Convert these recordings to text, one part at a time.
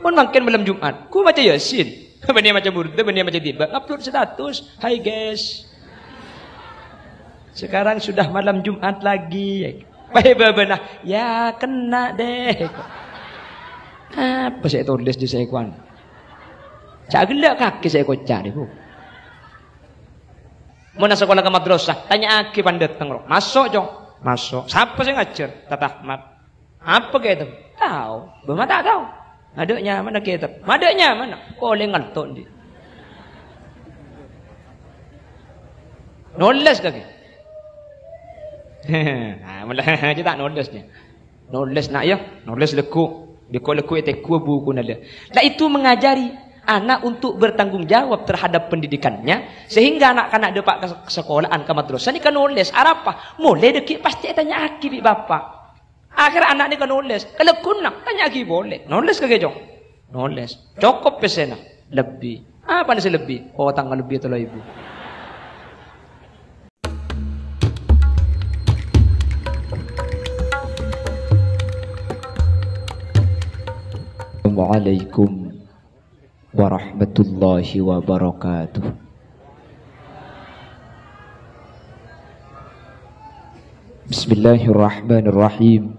Mun makin malam Jumat, ku baca Yasin. Bani macam burda, bani macam tiba, upload status. Hai guys. Sekarang sudah malam Jumat lagi. Baik bebenah, ya kena deh. Apa saya tulis di saya kuan? Cak gelak kaki saya kocak deh bu. Mau nak sekolah ke madrasah, tanya aki pandat tengrok. Masuk jong, masuk. Siapa sih ngajar? Tata Ahmad. Apa kayak itu? Tahu, bama tak tahu. Adanya mana kayak itu? Adanya mana? Boleh ngalton di. Nulis kaki. Malah aja tak nulisnya. Nulis nak ya, nulis leku. Dia leku itu buku nala. Lah itu mengajari anak untuk bertanggung jawab terhadap pendidikannya, sehingga anak-anak dapat ke sekolahan ke madrasah ni kan nulis apa? Mulai dekik pasti tanya aki bi bapak. Akhir anak ni kan nulis. Kalau kunak tanya aki boleh. Nulis ke jong? Nulis. Cukup pesena. Lebih. Apa nasi lebih? Oh tanggal lebih tu lah ibu. Assalamualaikum warahmatullahi wabarakatuh. Bismillahirrahmanirrahim.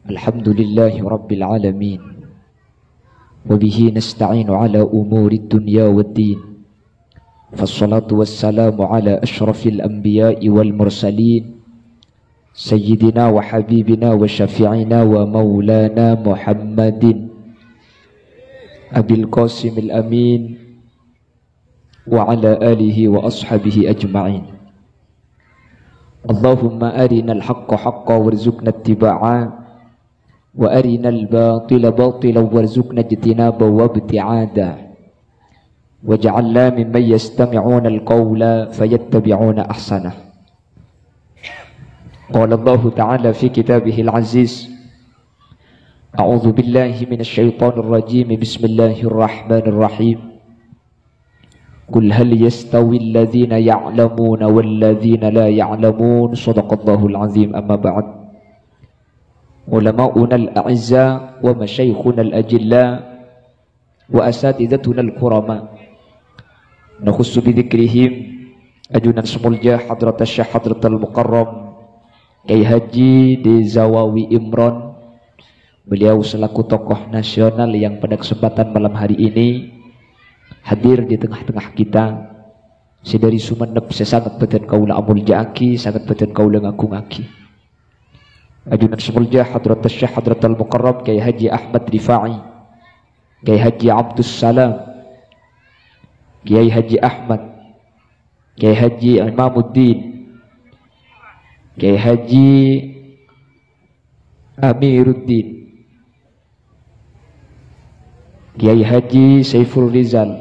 Alhamdulillahi rabbil alamin. Wabihi nasta'inu ala umuri dunya waddin. Fassalatu wassalamu ala ashrafil anbiya'i wal mursalin, Sayyidina wa habibina wa syafi'ina wa maulana Muhammadin Abil Qasim al-Amin wa ala alihi wa ashabihi ajma'in. Allahumma arina al-haqqa haqqa warzuqna ittiba'a wa arina al-batila batila warzuqna ijtinaba wa ibti'ada waj'alna mimman yastami'una al-qawla fayattabi'una ahsanah. Qala Allah Ta'ala fi kitabihil aziz, A'udzu billahi minasy syaithanir rajim. Bismillahirrahmanirrahim. Qul hal yastawi alladhina ya'lamuna wal ladzina la ya'lamun. Shadaqallahul azim. Amma ba'd. Ulama'una al-a'izza wa masyayikhuna al-ajilla wa asatidzatuna al-kurama, nakhussu bi dzikrihim ajunan semulja hadratas syekh hadratal mukarram Kiai Haji di Zawawi Imron. Beliau selaku tokoh nasional yang pada kesempatan malam hari ini hadir di tengah-tengah kita. Sedari Sumenep sesangat beten kaula amul jaaki, sangat beten kaula ngaku-ngaki. Ajunan semulja hadratus syekh hadratal mukarram Kiai Haji Ahmad Rifai, Kiai Haji Abdus Salam, Kiai Haji Ahmad, Kiai Haji Imamuddin, Kiai Haji Amiruddin, Kiai Haji Saiful Rizal,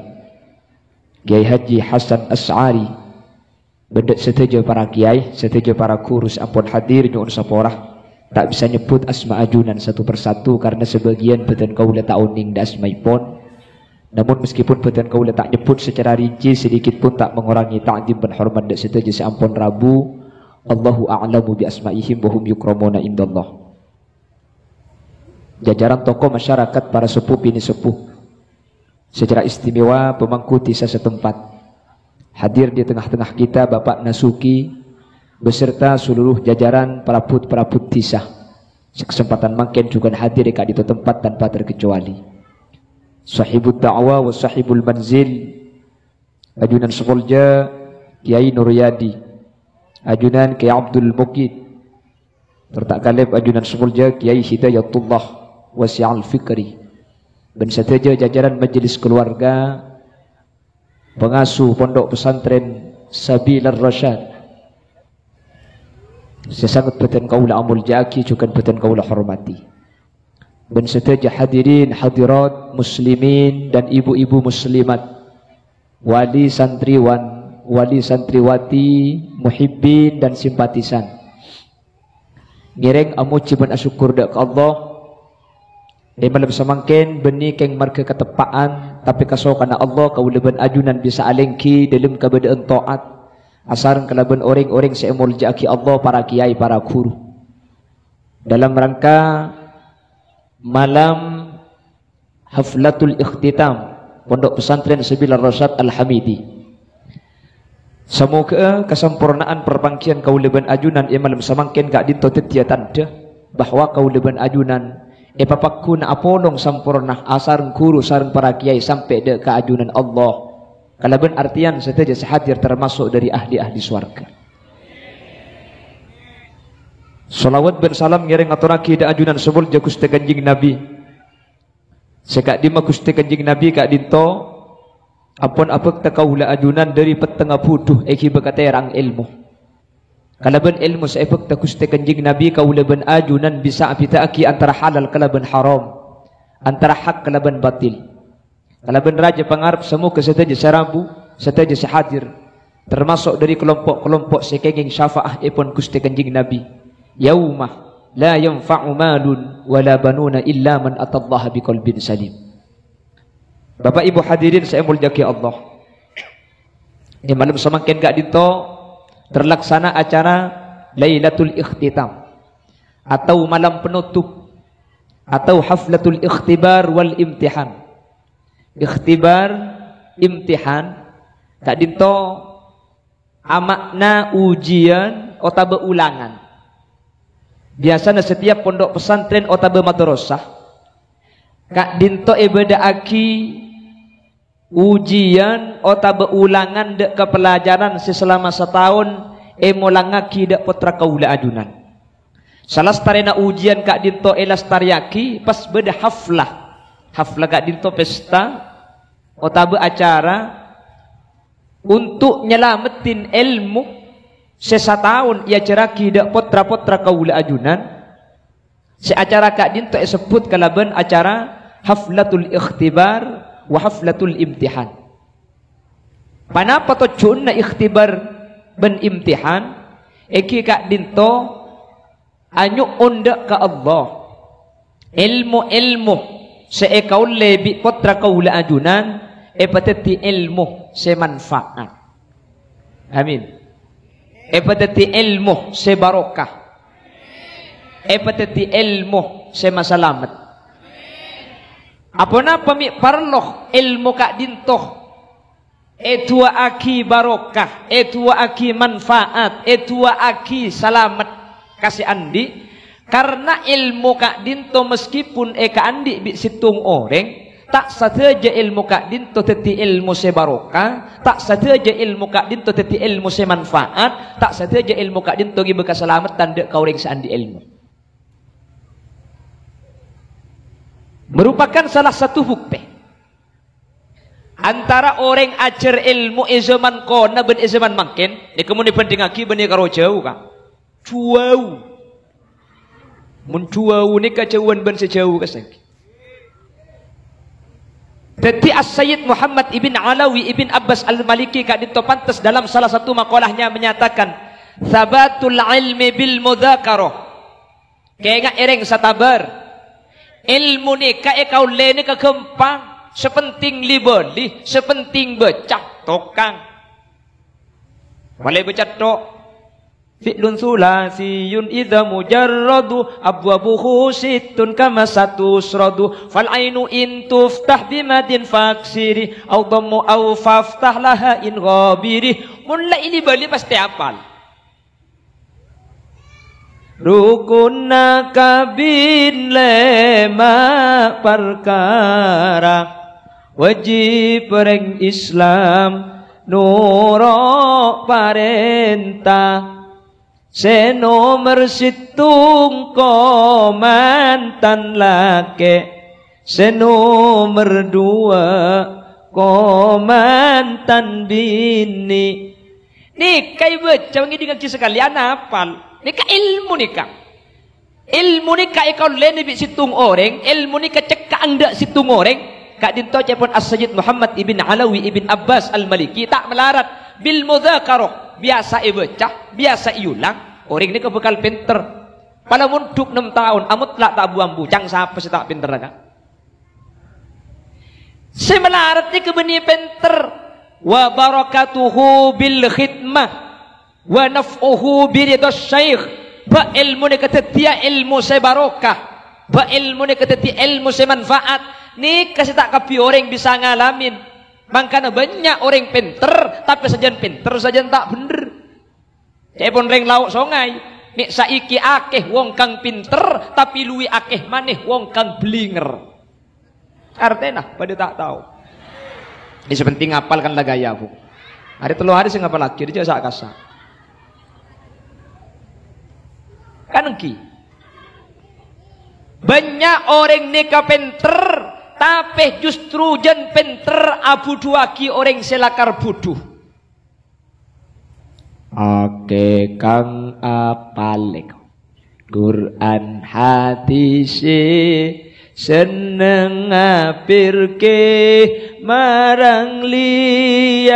Kiai Haji Hasan As'ari, bedek setuju para kiai, setuju para kurus ampun hadir nyuun saporah. Tak bisa nyebut asma ajunan satu persatu karena sebagian beten kaula tak uning da asmaipun. Namun meskipun beten kaula tak nyebut secara rinci, sedikit pun tak mengurangi ta'zim dan hormat dak setuju seampun Rabu. Allahu a'lamu bi asma'ihim wa hum yukramuna indallah. Jajaran tokoh masyarakat, para sepuh bini sepuh, secara istimewa pemangku desa setempat, hadir di tengah-tengah kita Bapak Nasuki beserta seluruh jajaran perabot-perabot desa. Kesempatan makin juga hadir di itu tempat tanpa terkecuali sahibul da'wa wa sahibul manzil, ajunan Sepolja Kiai Nuryadi, ajunan Kiai Abdul Mukid, serta kalib ajunan Sepolja Kiai Hidayatullah Wasi'al Fikri, dan setuju jajaran majelis keluarga, pengasuh pondok pesantren Sabilar Rasyad. Sesangat beten kaula amul jaki juga beten kaula hormati. Dan setuju hadirin hadirat muslimin dan ibu-ibu muslimat, wali santriwan, wali santriwati, muhibbin dan simpatisan. Ngereng amu ciban asyukur dak Allah. Malam semangkin beni keng marga ketepaan, tapi kasokana Allah kaulaban ajunan bisa alengki dalam keberadaan taat. Asaran kelaban orang-orang seemul jaki Allah, para kiai, para guru. Dalam rangka malam Haflatul Ikhtitam Pondok Pesantren Sabilar Rasyad Al-Hamidi. Semoga kesempurnaan perpangkian kauliban ajunan malam samangken gak dinto tetia tanda bahwa kauliban ajunan papakku na apolong sampurna asareng guru sareng para kiai sampai de ke ajunan Allah. Kalaban artian saja sehadir termasuk dari ahli-ahli swarga. Salawat ben salam ngiring aturaki da ajunan sebul Gusti Kanjeng Nabi. Sekak dima Gusti Kanjeng Nabi kak dinto apun apek takaula ajunan dari petengah puduh eki bekaterang ilmu. Kalaban ilmu saepek ta Gusti Kanjeng Nabi kaula ben ajunan bisa apitaaki antara halal kalaban haram, antara hak kalaban batil. Kalaban raja pangarep semua kesetaja sarabu, setaja sehadir termasuk dari kelompok-kelompok sekenging syafaah ipun Gusti Kanjeng Nabi. Yaumah la yanfa'u malun wala banuna illa man atallaha biqalbin salim. Bapak Ibu hadirin saya mulyaki Allah. Di malam semakin gak dito terlaksana acara Lailatul Ikhtitam atau malam penutup atau Haflatul Ikhtibar wal Imtihan. Ikhtibar, imtihan gak dito amakna ujian atau ulangan. Biasanya setiap pondok pesantren atau madrasah kak dinto ibadah aki ujian atau ulangan dek kepelajaran selama setahun molangaki dek putra kaula ajunan. Salah starena ujian kak dinto elastariaki pas beda haflah. Haflah kak dinto pesta atau acara untuk nyelamatin ilmu. Sesatahun ia ceraki dak potra-potra kaula ajunan. Se acara kak dinto sebut kalaban acara Haflatul Ikhtibar wa Haflatul Imtihan. Panapa to cunna ikhtibar ben imtihan? Eki kak dinto anyu onda ka Allah. Ilmu se ekau lebi potra kaula ajunan pateti ilmu se manfaat. Amin. Pateti ilmu se barokah. Pateti ilmu se masalamat. Apona pami parloh ilmu kak dintoh. Etua aki barokah, etua aki manfaat, etua aki salamat kasih andi. Karena ilmu kak dinto meskipun eka andi bi situng orang tak saja ilmu kak dinto teti ilmu se barokah, tak saja ilmu kak dinto teti ilmu se manfaat, tak saja ilmu kak dinto gi bekas selamat tanda kau ring seandi ilmu. Merupakan salah satu bukti antara orang ajar ilmu zaman kona ben zaman makin, ni kemudian penting aki beni karo jauh kak, cuau, mencuau ni kacauan ben sejauh kasih. Jadi As-Sayyid Muhammad ibn Alawi ibn Abbas Al-Maliki kak dito pantas dalam salah satu makalahnya menyatakan Thabatul ilmi bil mudzakarah. Kaya nga ereng sa tabar ilmu ni kaya kau leni kagempang sepenting libeli sepenting becak tokang walay becak tok fi'lun sulasiyun idha mujarradu abwabuhu sittun kama satusradu fal ainu in tuftah bimadin faksiri au dhammu au faftah laha in ghabiri. Mula ini bali pasti hafal. Rukun kabin lema perkara wajib reng Islam nuro parenta senomer situng komantan lake senomer dua komantan bini. Nih kai baca dengan kisah kalian hafal. Nika ilmu nika. Ilmu nika ikau leni bi situng orang, ilmu nika cekak anda situng orang. Kak dinto cepon As-Sayyid Muhammad ibn Alawi ibn Abbas Al-Maliki tak melarat bil mudzakarah, biasa ibaca, biasa iulang. Orang ni bekal pinter. Pada munduk 6 tahun, amut lah tak buambu, cang siapa sih tak pinter kan? Si melarat ni kebeni pinter. Wa barakatuhu bil khidmah wa naf'uhu biridas syekh. Ba ilmu ni kata dia ilmu saya barokah, ba ilmu ni kata dia ilmu saya manfaat. Ni kasih tak kapi orang bisa ngalamin. Makanya banyak orang pinter, tapi sajian pinter sajian tak bener. Cepon reng lauk songai. Nik saiki akeh wong kang pinter, tapi luwi akeh maneh wong kang blinger. Artinya pada tak tahu. Ini sepenting ngapalkan lah gaya bu. Hari 3 hari saya ngapal lagi, dia sak kasar. Kan engki. Banyak orang neka pinter, tapi justru jen pinter abu duaki orang selakar buduh. Oke kang apalek Quran hadis seneng ngapirke marang liyane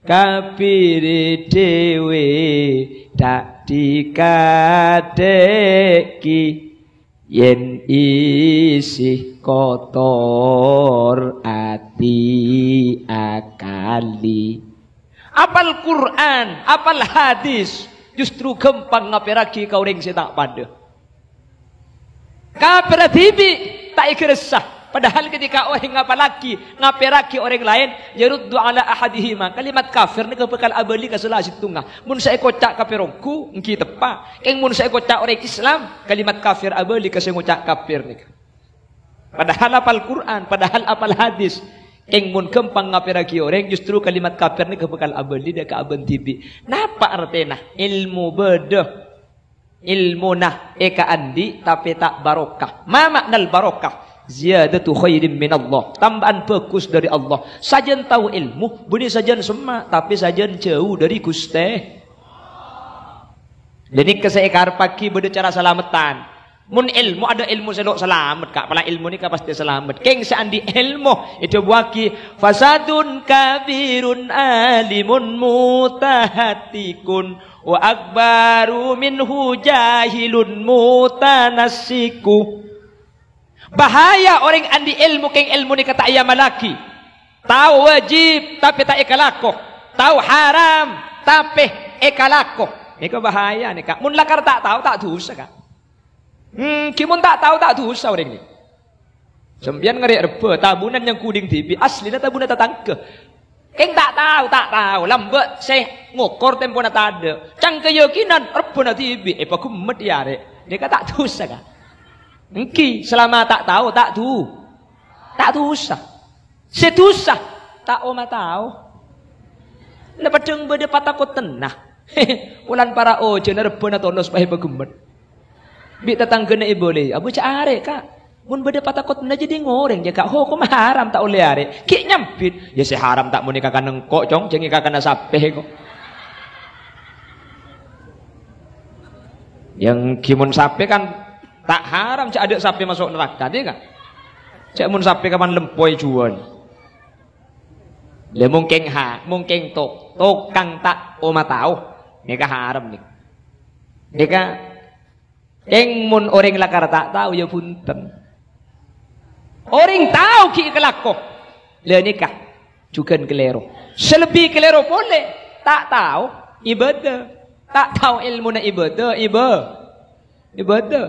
kapire dhewe tak dikadeki yen isih kotor ati akali. Apal Quran, apal hadis, justru gampang ngapiraki kau orang tak pada. Kapira tibi tak ikhresah. Padahal ketika orang ngapalaki, ngapiraki orang lain, yaruddu ala ahadihima. Kalimat kafir ni kepekal abali kasalah situngah. Mun saya kocak kafirongku, engki tepa. Keng mun saya kocak orang Islam, kalimat kafir abali kasih ngocak kafir ni. Padahal apal Quran, padahal apal hadis. Keng mun gampang ngapiraki orang, justru kalimat kafir ni kepekal abali dia ke aben tibi. Napa artinya? Ilmu bedah. Ilmu nah eka andi tapi tak barokah. Ma maknal barokah? Ziyadatu khairin min Allah. Tambahan bagus dari Allah. Sajan tahu ilmu, budi sajan semak, tapi sajan jauh dari Gusti. Jadi keseekar pagi budi cara selamatan. Mun ilmu ada ilmu selok selamat kak. Pala ilmu ni kak pasti selamat. Keng seandi ilmu itu buaki fasadun kabirun alimun mutahatikun wa akbaru minhu jahilun mutanassiku. Bahaya orang andi ilmu keng ilmu ni kata ayam malaki. Tahu wajib tapi tak ikalako. Tahu haram tapi ikalako. Ni ke bahaya ni kak. Mun lakar tak tahu tak dosa kak. Kimun tak tahu tak dosa orang ni. Sembian ngeri reba tabunan yang kuding tibi aslinya tabunan tatangke. Keng tak tahu lambat saya ngokor tempo na tada. Cang keyakinan reba na tibi pa kumet ya rek. Dia kata tak dosa kak. Engki selama tak tahu tak dosa. Sedosa tak oma tahu. Lepas deng bede patakut tenah. Ulan para oje na reba na tonos pahe begemet. Bi tetanggana boleh. Abu cari kak. Mun beda patakot na jadi ngoreng je kak. Ho kok haram tak oleh are. Ki nyampit. Ya si haram tak muni kakak nengkok cong. Jangan kakak na sapeh kok. Yang kimun sapeh kan tak haram cak ada sapeh masuk neraka dia kan. Cak mun sapeh kapan lempoi jual. Le mungkin mungkin tok kang tak oma tahu. Ni ka haram ni. Ni ka Eng mun orang lakar tak tahu ya punten. Orang tahu ki kelako. Le nikah juga kelero. Selebih kelero boleh. Tak tahu ibadah. Tak tahu ilmu na ibadah ibadah.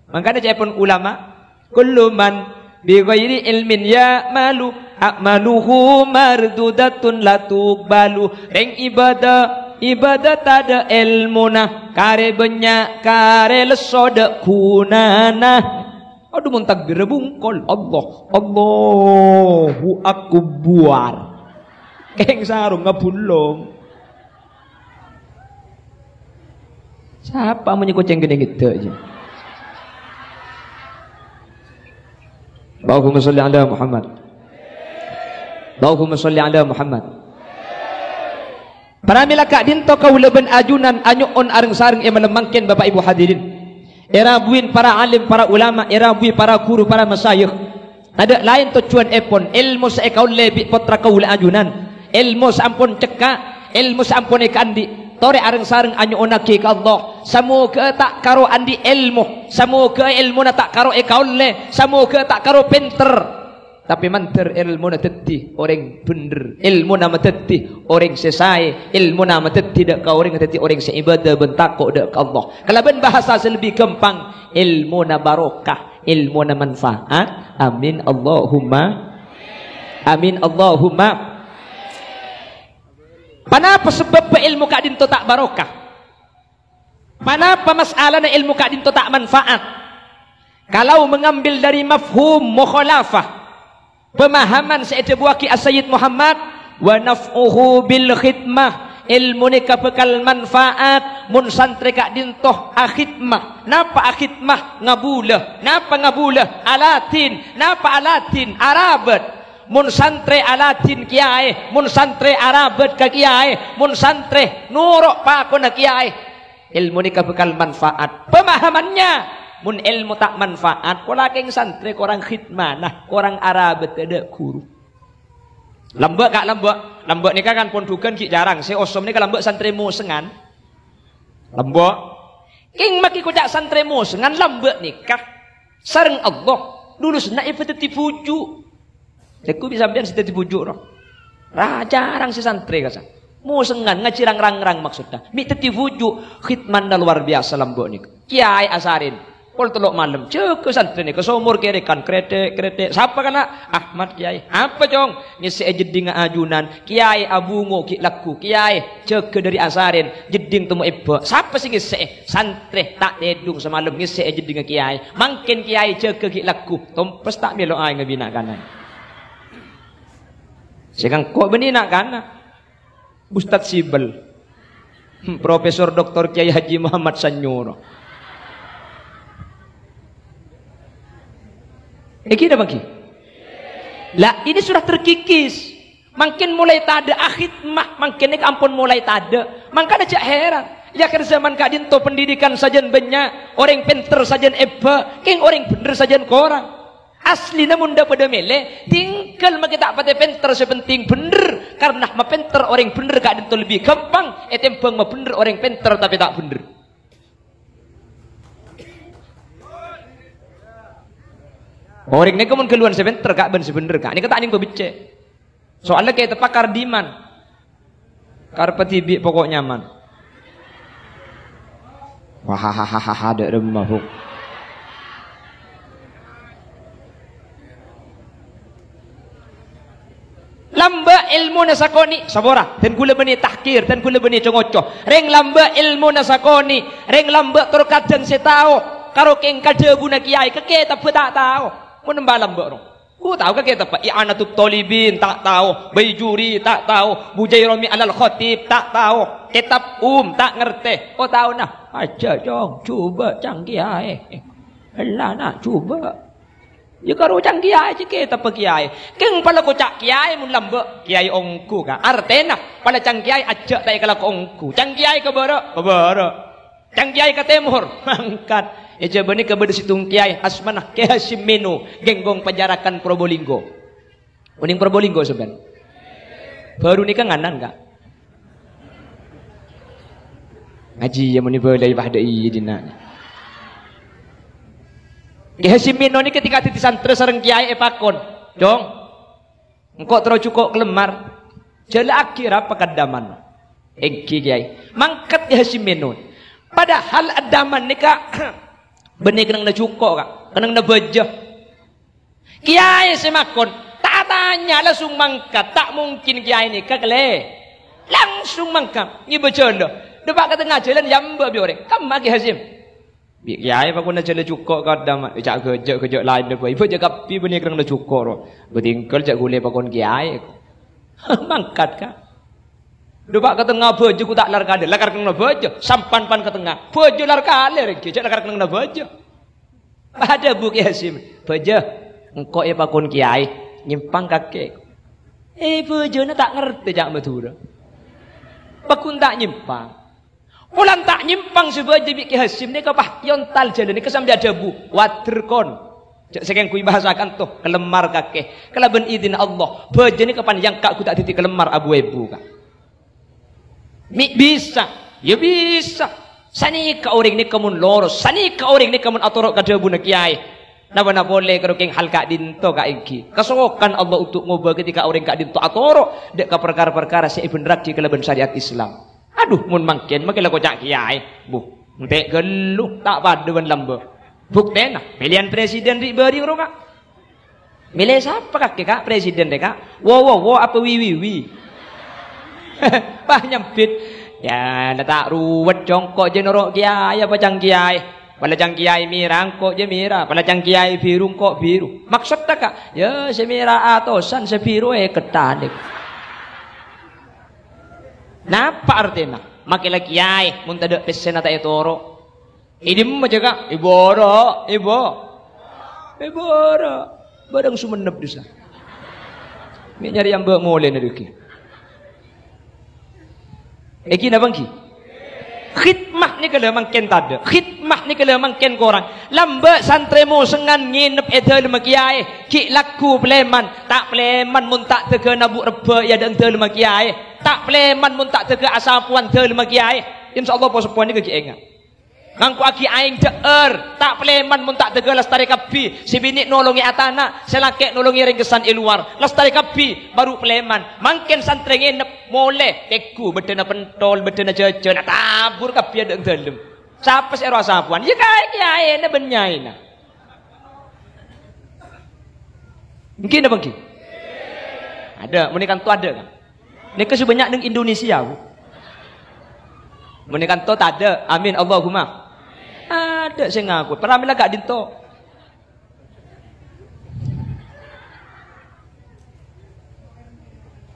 Makanya cepon ulama kullu man bi ghairi ilmin ya malu akmaluhu mardudatun la tuqbalu. Reng ibadah tada ilmu nah kare banyak kare lesoda kunana. Aduh mun takbir bungkol Allahu akbar. Keng sarung ngabulong. Siapa menyekuceng gede gitu aja. Allahumma sholli ala Muhammad. Allahumma sholli ala Muhammad. Para milaka dinto kaulaban ajunan anyuon areng sareng e malemangken Bapak Ibu hadirin. Era buin para alim, para ulama, era buin para guru, para masyayikh. Ada lain tujuan epon ilmu sa ekaul lebi potra kaula ajunan. Ilmu sampun cekak, ilmu sampun ikandi. Tore areng sareng anyuon aki ka Allah. Samoga tak karo andi ilmu, samoga ilmu na tak karo ekaul le, samoga tak karo pinter. Tapi manter ilmu na tetti orang bener, ilmu na tetti orang sesai, ilmu na tetti dak ka orang tetti orang seibadah bentakok dak ka Allah. Kalau ben bahasa lebih gampang ilmu na barokah, ilmu na manfaat. Amin Allahumma. Amin Allahumma. Panapa sebab ilmu kak dinto tak barokah? Panapa masalah na ilmu kak dinto tak manfaat? Kalau mengambil dari mafhum mukhalafah, pemahaman Sayyid Buaki As-Sayyid Muhammad, wa naf'uhu bil khidmah, ilmu ni kapekal manfaat mun santri kak dintoh akhidmah. Napa akhidmah? Ngabulah. Napa ngabulah? Alatin. Napa alatin? Arabat. Mun santri alatin kiai, mun santri arabat ka kiai, mun santri nuruk pakon kiai. Ilmu ni kapekal manfaat. Pemahamannya mun ilmu tak manfaat, kola keng santri korang khidmah nah, korang arabat ada guru. Lambak kak lambak. Lambak ni kan pondukan ki jarang. Si osom ni kan lambak santri musengan. Lambak. King maki kocak santri musengan lambak ni kah. Sareng Allah. Dulu senak ipa teti pujuk. Aku bisa sampean si teti pujuk no. Jarang si santri kasa. Musengan ngaji rang-rang maksudnya. Mi teti pujuk. Khidman dah luar biasa lambak ni. Kiai asarin. Pol telok malam, cek santri ni kesomor kerekan kretek. Siapa kana? Ahmad Kiai. Apa jong? Ngisi jeding ajunan. Kiai abungo ki laku. Kiai cek dari asarin. Jeding temu iba. Siapa sih ngisi? Santri tak tedung semalam ngisi jeding Kiai. Mungkin Kiai cek ki laku. Tompes tak melo ai ngabina kanan. Sekarang kok benina kana? Ustadz Sibel. Profesor Dr. Kiai Haji Muhammad Sanyuro. Kita bagi. Lah ini sudah terkikis. Makin mulai tak ada akhidmah, makin ini ampun mulai tak ada. Maka ada cak heran. Ya ke zaman kak dinto pendidikan sajen banyak, orang pinter sajen eba, king orang bener sajen korang. Asli namun dah pada mele, tinggal maka tak pada pinter sepenting bener. Karena ma pinter orang bener kak dinto lebih gampang. Etempeng ma bener orang pinter tapi tak bener. Orang ni kemun keluar sebentar kak ben sebener kak. Ni kata aning bice. Soalnya kayak tepakar diman. Karpeti bi pokok nyaman. Wahahaha ada remah. Lamba ilmu nasakoni sabora. Dan kula beni tahkir, dan kula beni congocoh. Reng lamba ilmu nasakoni, reng lamba terkadang setau. Karo keng kada guna kiai keke tapi tak tahu. Mun mbalam bro. Ku tahu ke kita apa? I'anatut talibin tak tahu, Baijuri tak tahu, Bujairami alal khatib tak tahu, kitab tak ngerti. Oh tahu nah. Aja jong, coba canggih ai. Lah nak coba. Ya karo canggih ai kita apa kiai. Keng pala ko cak kiai mun lambe kiai ongku ka. Artena pala canggih ai aja tai kala ko ongku. Canggih ai ke bara? Ke bara. Canggih ai ke temur. Mangkat. Ya coba ni kepada situng kiai Asmanah Kiai Hasyim Meno genggong penjarakan Probolinggo. Uning Probolinggo sebenarnya. Baru ni kan nganan kak. Ngaji yang muni boleh pada iya dina. Kiai Hasyim Meno ni ketika titisan terus sareng kiai epakon. Dong. Engkau terus cukup kelemar. Jala akhir apa kadaman. Engki kiai. Mangkat Kiai Hasyim Meno. Padahal adaman ni kak benih kena cukup kak, kena bejah. Kiai semakon, tak tanya langsung mangkat, tak mungkin kiai ni kekle, langsung mangkat. Ni bercanda, depak ke tengah jalan jamba biore, kamu lagi Hasyim. Kiai apa kena jalan cukup kau dah, cak kerja lain dah. Ibu jaga pi benih kena cukup ro, bertingkal cak gule pakon kiai, mangkat kak. Depak ke tengah baju ku tak lar kade, lakar kena baju, sampan pan ke tengah, baju lar kale, cak lakar kena baju. Ada bu Kiai Hasyim, baju, engkau ya pakon kiai, nyimpang kakek. Baju na tak ngerti cak Madura. Pakun tak nyimpang. Ulan tak nyimpang sebaju bi Kiai Hasyim ni kapah yontal jalan ni kesambi ada bu, waterkon. Cak sekeng kui bahasakan tuh kelemar kakek. Kalau ben izin Allah, baju ni kapan yang kak ku tak titik kelemar abu ibu kak. Bisa, ya bisa. Sani ka orang ni kamun loros, sani ka orang ni kamun atorok kada buna kiai. Napa boleh kalau keng hal kak dinto kak iki. Kesokan Allah untuk ngubah ketika orang kak dinto atorok dek ka perkara-perkara si ibn rakji kelaban syariat Islam. Aduh, mun mangken makin lah kocak kiai. Bu, entek gelu tak padu ban lambe. Bukti nah, pilihan presiden di beri kak. Milih siapa kak presiden deh kak? Wo apa wi. Bah nyempit. Ya, tak ruwet jongkok je norok kiai apa cang kiai. Pala cang kiai mirang kok je mira, pala cang kiai biru kok biru. Maksud tak kak? Ya, semira atosan sebiru ketan. Napa artinya? Makilah kiai, mun tada pesen ata etoro. Idim aja kak, iboro. Barang sumenep desa. Ni nyari yang bermoleh ni deki. Eki na bangki. Khidmah ni kalau mangken tada. Khidmah ni kalau mangken korang. Lambat santremo sengan nginep etel makiai. Ki laku pleman, tak pleman mun tak tega nabuk reba ya dan tel makiai. Tak pleman mun tak tega asapuan tel makiai. Insyaallah po sepuan ni ke ingat. Ngangku aki aing deer, tak pleman mun tak tega lestari kapi. Si bini nolongi atana, selakek nolongi ringkesan iluar. Lestari kapi baru pleman. Mangken santre nginep moleh teku bedena pentol, bedena jejen tabur kapi ada dalem. Siapa sih rasa apuan? Ya kiai na benyaina. Mungkin ada bangki? Ada, menikan tu ada kan? Nika sebanyak dengan Indonesia. Menikan tu tak ada. Amin Allahumma. Ada saya ngaku. Peramilah gak dinto.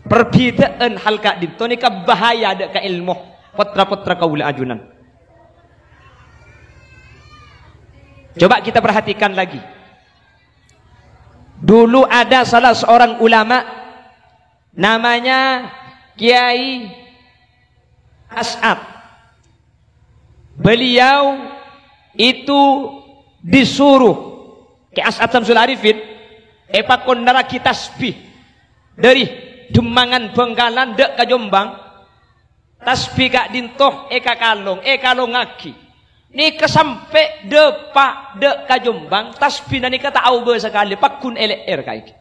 Perbedaan hal kak dinto ni bahaya ada ke ilmu. Putra-putra kaula ajunan. Coba kita perhatikan lagi. Dulu ada salah seorang ulama namanya Kiai As'ad. Beliau itu disuruh ke As'ad Samsul Arifin epakon daraki tasbih dari Demangan Bengkalan dek ke Jombang tasbih kak dintoh eka kalong aki ni kesampe depak dek ke Jombang tasbih nani kata au sekali pakun LR kayak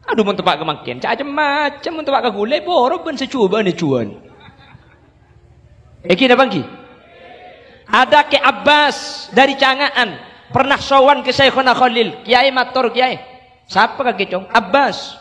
aduh mun tepak kemangkin macam mun tepak ke gulai boro ben secuba ni cuan eki dah bangki. Ada ke Abbas dari Cangaan pernah sowan ke Syekhuna Khalil kiai matur kiai siapa kaki cong Abbas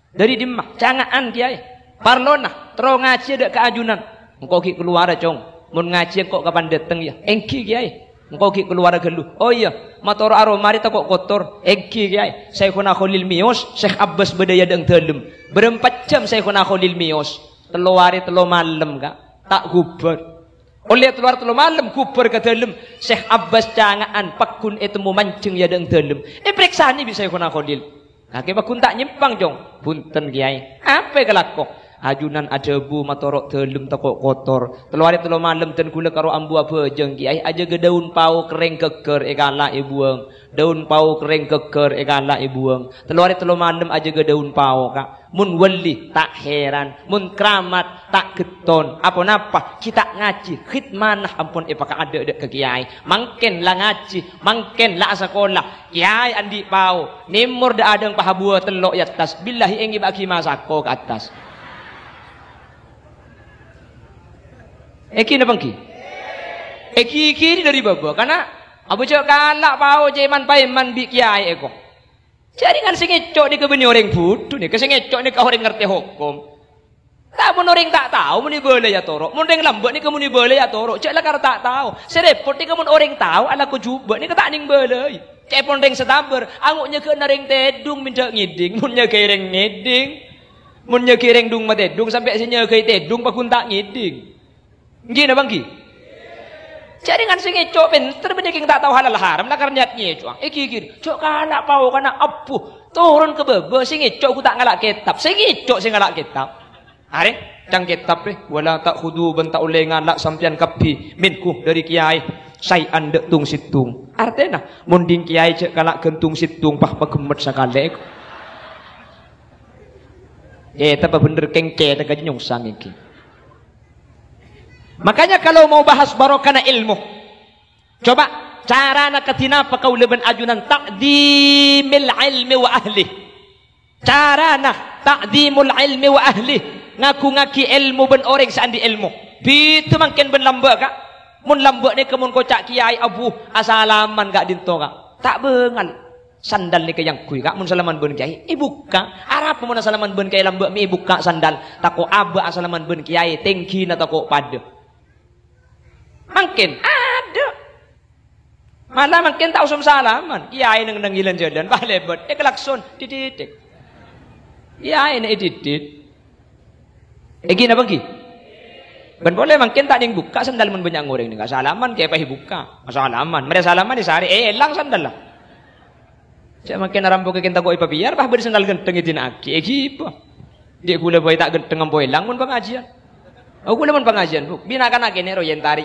dari Dimah Cangaan kiai parlona terus ngaji dek ke ajunan engkau ki keluar cong mun ngaji kok kapan dateng ya engki kiai engkau ki keluar gelu oh iya matur aromari tak kok kotor engki kiai Syekhuna Khalil mios Syekh Abbas bedaya deng telem berempat jam Syekhuna Khalil mios telu hari telu malam kak tak gubar oleh keluar telu malam kuper ke dalam Syekh Abbas Cangaan pakun itu mancing ya deng dalam periksa ni bisa Syekhuna Khalil kaki pakun tak nyimpang jong punten kiai apa kelakok ajunan ada bu matorok dalam takok kotor telu hari telu malam ten kula karo ambu apa jeng kiai aja ke daun pau kering keker ekala ibuang daun pau kering keker ekala ibuang telu hari telu malam aja ke daun pau kak mun wali tak heran mun keramat tak geton apa napa kita ngaji khidmanah ampun epaka ada ke kiai mangken lah ngaji mangken lah sekolah kiai andi pau nimur da adeng pahabua telok ya atas billahi ingi bagi masako ke atas eki na bangki eki kiri dari baba karena abu cok kalak pau jeman paiman bi kiai eko jadi kan sing ngecok ni kebeni orang bodoh ni kesing ngecok ni kau orang ngerti hukum tak mun orang tak tahu muni boleh ya torok mun orang lambat ni kemuni boleh ya torok cek lah kar tak tahu serepot ni kemun orang tahu ala ko juba ni ketak ning boleh cek pun orang setaber anguknya ke naring tedung minta ngiding munnya kereng ngiding munnya kereng dung matedung sampai sinya ke tedung pakun tak ngiding gini bangki jadi kan sing ngecok pinter banyak yang tak tahu halal haram lah karena niatnya cok kiri cok kalak pau kana apuh turun ke bebe sing ngecok ku tak ngalak kitab sing ngecok sing ngalak kitab are cang kitab wala tak khudu ben tak oleh ngalak sampian kapi minku dari kiai sayan dek tung situng artinya munding kiai cek kalak gentung situng pah pagemet sakale tapi bener kengke tak nyong sang iki. Makanya kalau mau bahas barokana ilmu, coba cara nak ketina apa kau leben ajunan takdimil ilmi wa ahli. Cara nak takdimul ilmi wa ahli ngaku ngaki ilmu ben orang seandi ilmu. Bitu makin ben lamba kak. Mun lambek ni kemun kocak kiai abu asalaman gak dinto kak. Tak bengal. Sandal ni ke yang kui kak mun salaman ben kiai. Buka. Arab mun asalaman ben kiai lambek mi buka sandal. Tako aba asalaman ben kiai tengki na tako pada. Mungkin ada. Malah mungkin tak usum salaman. Kiai nang ngilan jalan balebet. Kelakson titik. Kiai nak titik. Gini apa ki? Ben boleh mungkin tak ding buka sandal mun banyak goreng ni. Salaman kayak pahi buka. Salaman. Mereka salaman di sehari elang sandal lah. Cak makin aram buka kita koi papiar bah beri sandal genteng itu nak aki. Gitu. Dia gula boy tak genteng ambo elang mun pengajian. Aku gula mun pengajian bu. Bina kana kene ro yentari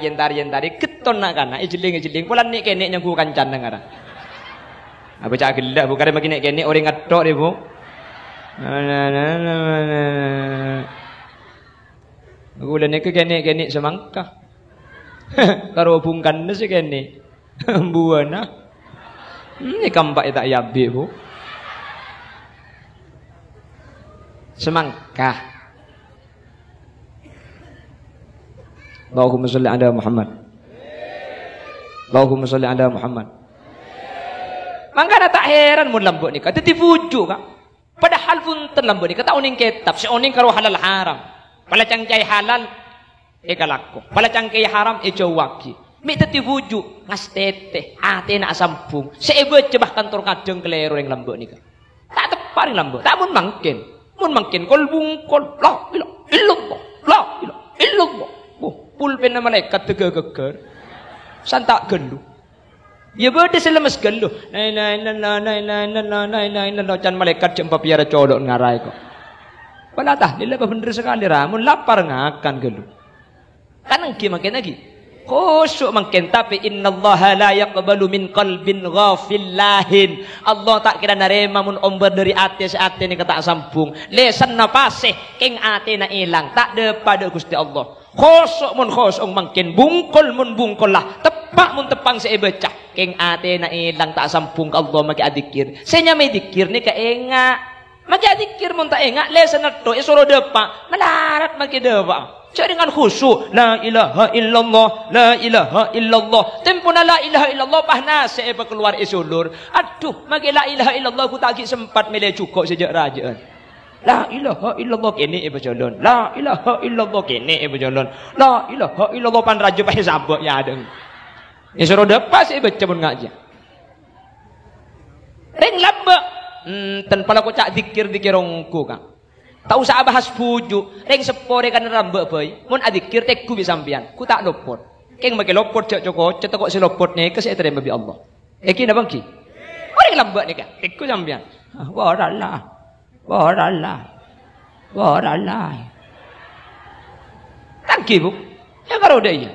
keton nak kana ejeling. Polan ni kene nyangku kancan ngara. Apa cak gelak bu kare makin kene orang ngatok dia bu. Gula ni ke kene semangka. Karo bungkan nasi kene. Buana. Ni kampak tak yabi bu. Semangka. Allahumma salli ala Muhammad. Allahumma salli ala Muhammad. Mangkana tak heran mun lambuk ni kata dibujuk kak. Padahal pun terlambuk ni kata oning kitab, si oning karo halal haram. Pala cangcai halal kalakko. Pala cangcai haram cowaki. Mi teti bujuk ngas tete ate nak sampung. Seebe cebah kantor kadang kelero yang lambuk ni kak. Tak tepat yang lambuk. Tak mun mungkin. Mun mungkin kol bungkol la ilah illallah. La ilah illallah. Pulpen malaikat tegeger. Santak gelu. Ya berde selemes gelu. Nah, can malaikat jempa piara codok ngarai kok. Pala tahlil apa bener sekali ramun lapar ngakan gelu. Kan engki makin lagi. Khusyuk makin tapi innallaha la yaqbalu min qalbin ghafillahin. Allah tak kira narema mun omber dari ate seate ni kata sampung. Lesan napasih king ate na ilang tak de pada Gusti Allah. Khusyuk mun khusyuk makin bungkol mun bungkol lah. Tepak mun tepang seebecah king ate na ilang tak sampung Allah maki adikir. Senya me dikir ni ka enga. Maki adikir mun tak enga lesan nato isoro depa melarat maki depa. Cak dengan khusyuk la ilaha illallah la ilaha illallah tempuna la ilaha illallah pahna seeba keluar isulur aduh magi la ilaha illallah ku tak sempat mele cukup sejak rajaan la ilaha illallah kene berjalan la ilaha illallah kene berjalan la ilaha illallah pan raja pahe sabak ya ada isoro depas baca mun ngaji ring lambak tanpa la ko cak dikir ongku kang. Tak usah bahas pujuk, reng sepore kan rambek boy. Mun adikir tekku bi sampean, ku tak lopot. Keng make lopot cok coko, cetok si lopot ne ke terima bi Allah. Eki na bangki. Orang lambek ni kan, tekku sampean. Waralah. Tangki bu, ya karo dia.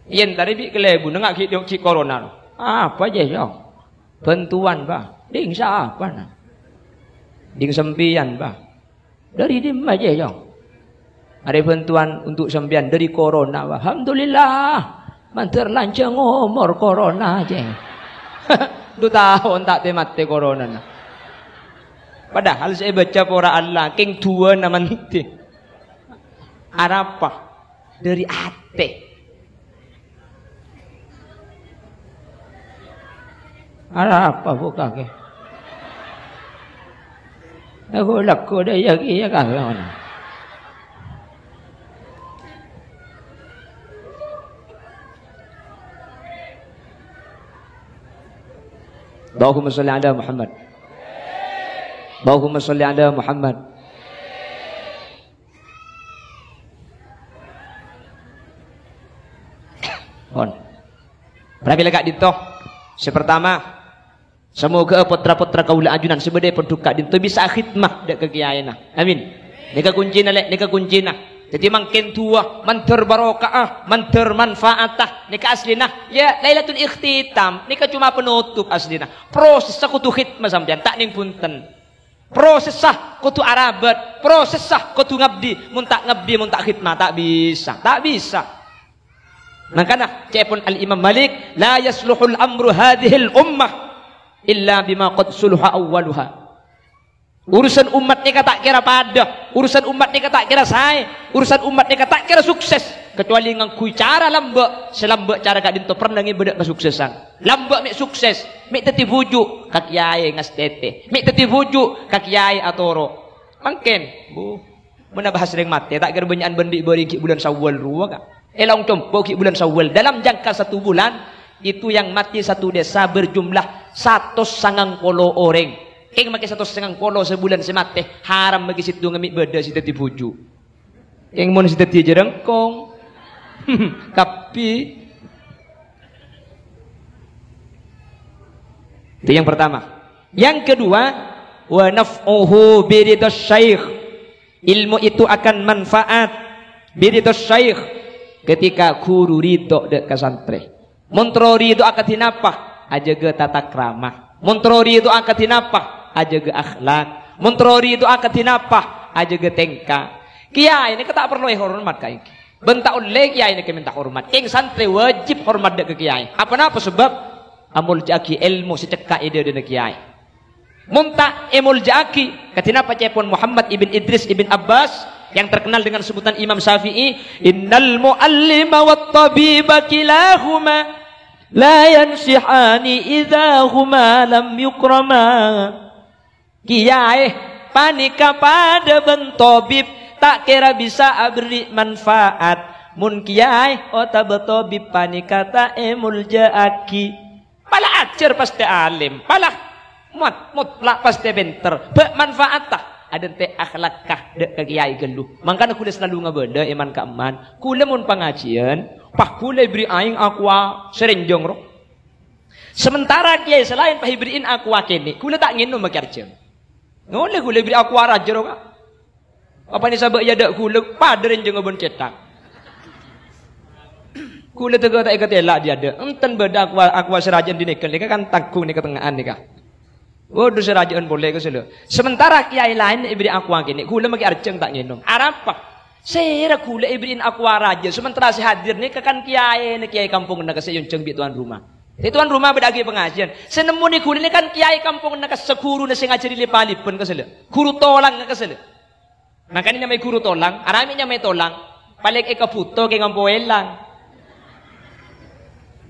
Yen tadi bi kelebu nengak ki corona. Apa je yo? Bantuan ba? Ding siapa na? Ding sempian bah dari dim aja ya ada bantuan untuk sempian dari corona bah. Alhamdulillah manter lancang umur corona aja 2 tahun tak temate corona nah. Padahal saya baca pora Allah king tua namanti apa dari ate apa buka ke aku laku dah ya kan mana Allahumma salli ala Muhammad Allahumma salli ala Muhammad berapa lagi ditoh sepertama semoga putra-putra kaula ajunan sebedai penduka dinto bisa khidmah dak kekiayana. Amin. Nika kuncina lek nika kuncina. Jadi makin tua, manter barokah, manter manfaatah. Nika aslina ya Lailatul Ikhtitam. Nika cuma penutup aslina. Proses kudu khidmah sampean tak ning punten. Proses kudu arabat, proses kudu ngabdi, mun tak ngabdi mun tak khidmah tak bisa. Tak bisa. Makanya cepun Al-Imam Malik la yasluhul amru hadhil ummah illa bima qad suluha awwaluha. Urusan umat ni tak kira pada, urusan umat ni tak kira saya, urusan umat ni tak kira sukses kecuali ngangkui cara lambak selambak cara kak dinto pernah ngibedak kesuksesan lambak mek sukses mek teti bujuk kak kiai ngas tete mek teti bujuk kak kiai atoro mangken bu mana bahas sering mati tak kira banyakan bendik beri ki bulan Syawal ruwa kak elong compo ki bulan Syawal dalam jangka 1 bulan itu yang mati satu desa berjumlah 190 orang keng make 190 sebulan semate haram bagi situ ngemik beda si teti bujuk keng mun si teti jerengkong tapi itu yang pertama. Yang kedua, wa naf'uhu biridhas syaikh. Ilmu itu akan manfaat biridhas syaikh ketika guru ridho dek kasantri. Montro ridho akan tinapah aja ge tata krama. Montro ridho akan tinapah aja ge akhlak. Montro ridho akan tinapah aja ge tengka. Kiai ini tak perlu hormat kai. Bentak oleh kiai ini minta hormat. King santri wajib hormat dek ke kiai. Apa sebab amul jaki ilmu secekak ide dek kiai. Munta emul jaki katina pacepon Muhammad ibn Idris ibn Abbas yang terkenal dengan sebutan Imam Syafi'i, innal muallima wat tabiba kilahuma la yansihani idza huma lam yukrama. Kiai panika pada bentobib tak kira bisa beri manfaat mun kiai otabeto bipani kata emul jaaki pala ajar pasti alim pala mutlak pasti benter bermanfaat tak ada te akhlakah dek ke kiai geluh makanya kula selalu ngabenda iman keaman kula mun pengajian pah kula beri aing aqua serenjong ro sementara kiai selain pah beriin aqua kene kula tak nginum makarjem ngole kula beri aqua raja ro kak apa ni sabak ya dak kula paderen jeung ngebon cetak kula tega tak ikat elak dia ada enten beda aqua serajan dinekel ni kan tanggung ni ketengahan ni kah waduh serajan boleh ke selo sementara kiai lain ibri aqua kini kula maki arjeng tak nginum arapa saya kula ibriin aqua raja sementara si hadir ni kan kiai ni kiai kampung nak kasih yunceng bi tuan rumah tuan rumah bedagi pengajian senemu ni kula ni kan kiai kampung nak sekuru ni sing ngajari lipalipun ke selo guru tolang ke selo makanya namanya guru tolang, arami namanya tolang. Balik eka puto ke ngampo elang.